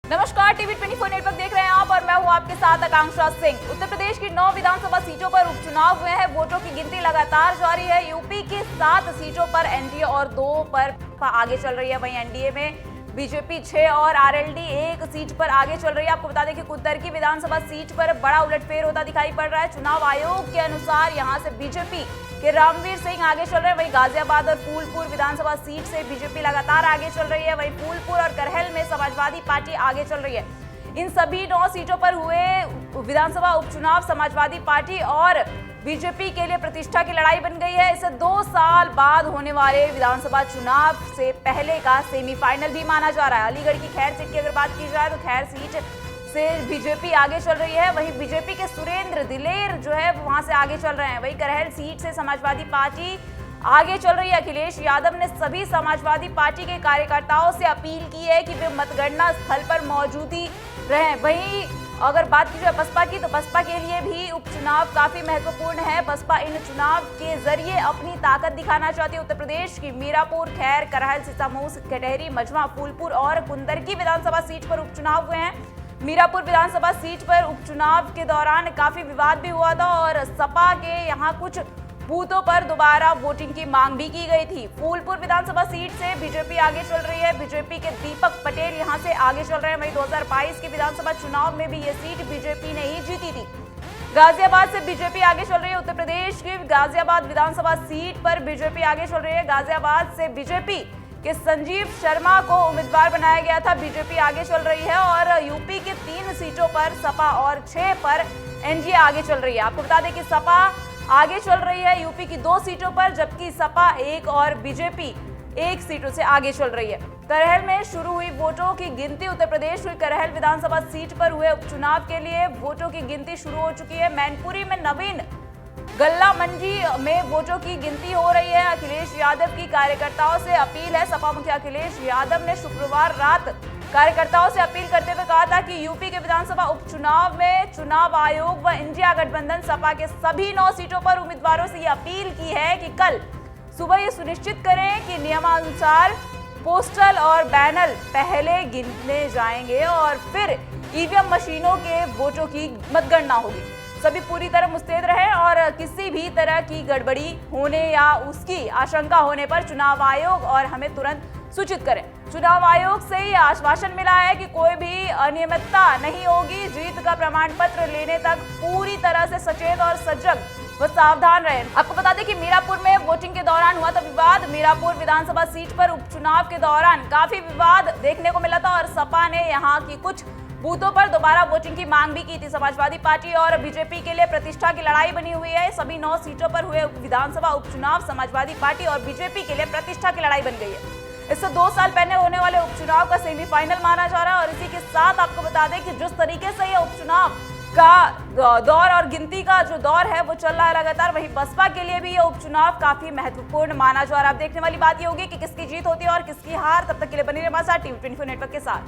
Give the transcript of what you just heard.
नमस्कार, TV 24 network देख रहे हैं आप और मैं हूं आपके साथ आकांक्षा सिंह। उत्तर प्रदेश की 9 विधानसभा सीटों पर उपचुनाव हुए हैं। वोटों की गिनती लगातार जारी है। यूपी की 7 सीटों पर एनडीए और 2 पर आगे चल रही है। वहीं एनडीए में बीजेपी 6 और आरएलडी 1 सीट पर आगे चल रही है। आपको बता दें कि कुद्दर की विधानसभा सीट पर बड़ा उलटफेर होता दिखाई पड़ रहा है। चुनाव आयोग के अनुसार यहां से बीजेपी के रामवीर सिंह आगे चल रहे हैं। वहीं गाजियाबाद और फूलपुर विधानसभा सीट से बीजेपी लगातार आगे चल रही है। वहीं फूलपुर और करहल में समाजवादी पार्टी आगे चल रही है। इन सभी 9 सीटों पर हुए विधानसभा उपचुनाव समाजवादी पार्टी और बीजेपी के लिए प्रतिष्ठा की लड़ाई बन गई है। इसे 2 साल बाद होने वाले विधानसभा चुनाव से पहले का सेमीफाइनल भी माना जा रहा है। अलीगढ़ की खैर सीट की अगर बात की जाए तो खैर सीट से बीजेपी आगे चल रही है। वहीं बीजेपी के सुरेंद्र दिलेर जो है वहां से आगे चल रहे हैं। वहीं करहल सीट से समाजवादी पार्टी आगे चल रही है। अखिलेश यादव ने सभी समाजवादी पार्टी के कार्यकर्ताओं से अपील की है कि वे मतगणना स्थल पर मौजूदी रहें। वहीं अगर बात की जाए बसपा की तो बसपा के लिए भी उपचुनाव काफी महत्वपूर्ण है। बसपा इन चुनाव के जरिए अपनी ताकत दिखाना चाहती है। उत्तर प्रदेश की मीरापुर, खैर, करहल, सीतामूस, कटहरी, मझवा, फूलपुर और कुंदरकी विधानसभा सीट पर उपचुनाव हुए हैं। मीरापुर विधानसभा सीट पर उपचुनाव के दौरान काफी विवाद भी हुआ था और सपा के यहां कुछ बूथों पर दोबारा वोटिंग की मांग भी की गई थी। फूलपुर विधानसभा सीट से बीजेपी आगे चल रही है। बीजेपी के दीपक पटेल यहां से आगे चल रहे हैं। वहीं 2022 के विधानसभा चुनाव में भी ये सीट बीजेपी ने ही जीती थी। गाजियाबाद से बीजेपी आगे चल रही है। उत्तर प्रदेश की गाजियाबाद विधानसभा सीट पर बीजेपी आगे चल रही है। गाजियाबाद से बीजेपी के संजीव शर्मा को उम्मीदवार बनाया गया था। बीजेपी आगे चल रही है और यूपी के 3 सीटों पर सपा और 6 पर एनडीए आगे चल रही है। आपको बता दें कि सपा आगे चल रही है यूपी की 2 सीटों पर, जबकि सपा 1 और बीजेपी 1 सीटों से आगे चल रही है। करहल में शुरू हुई वोटों की गिनती। उत्तर प्रदेश की करहल विधानसभा सीट पर हुए उपचुनाव के लिए वोटों की गिनती शुरू हो चुकी है। मैनपुरी में नवीन गल्ला मंडी में वोटों की गिनती हो रही है। अखिलेश यादव की कार्यकर्ताओं से अपील है। सपा मुखिया अखिलेश यादव ने शुक्रवार रात कार्यकर्ताओं से अपील करते हुए कहा था कि यूपी के विधानसभा उपचुनाव में चुनाव आयोग व इंडिया गठबंधन सपा के सभी 9 सीटों पर उम्मीदवारों से ये अपील की है कि कल सुबह ये सुनिश्चित करें कि नियमानुसार पोस्टल और बैनर पहले गिने जाएंगे और फिर ईवीएम मशीनों के वोटों की मतगणना होगी। सभी पूरी तरह मुस्तैद रहें और किसी भी तरह की गड़बड़ी होने या उसकी आशंका होने पर चुनाव आयोग और हमें तुरंत सूचित करें। चुनाव आयोग से ये आश्वासन मिला है कि कोई भी अनियमितता नहीं होगी। जीत का प्रमाण पत्र लेने तक पूरी तरह से सचेत और सजग व सावधान रहें। आपको बता दें कि मीरापुर में वोटिंग के दौरान हुआ था विवाद। मीरापुर विधानसभा सीट पर उपचुनाव के दौरान काफी विवाद देखने को मिला था और सपा ने यहाँ की कुछ बूथों पर दोबारा वोटिंग की मांग भी की थी। समाजवादी पार्टी और बीजेपी के लिए प्रतिष्ठा की लड़ाई बनी हुई है। सभी 9 सीटों पर हुए विधानसभा उपचुनाव समाजवादी पार्टी और बीजेपी के लिए प्रतिष्ठा की लड़ाई बन गई है। इससे 2 साल पहले होने वाले उपचुनाव का सेमीफाइनल माना जा रहा है। और इसी के साथ आपको बता दें कि जिस तरीके से ये उपचुनाव का दौर और गिनती का जो दौर है वो चल रहा है लगातार, वहीं बसपा के लिए भी ये उपचुनाव काफी महत्वपूर्ण माना जा रहा है। अब देखने वाली बात ये होगी कि किसकी जीत होती है और किसकी हार। तब तक के लिए बनी रहिए हमारे साथ टीवी 24 नेटवर्क के साथ।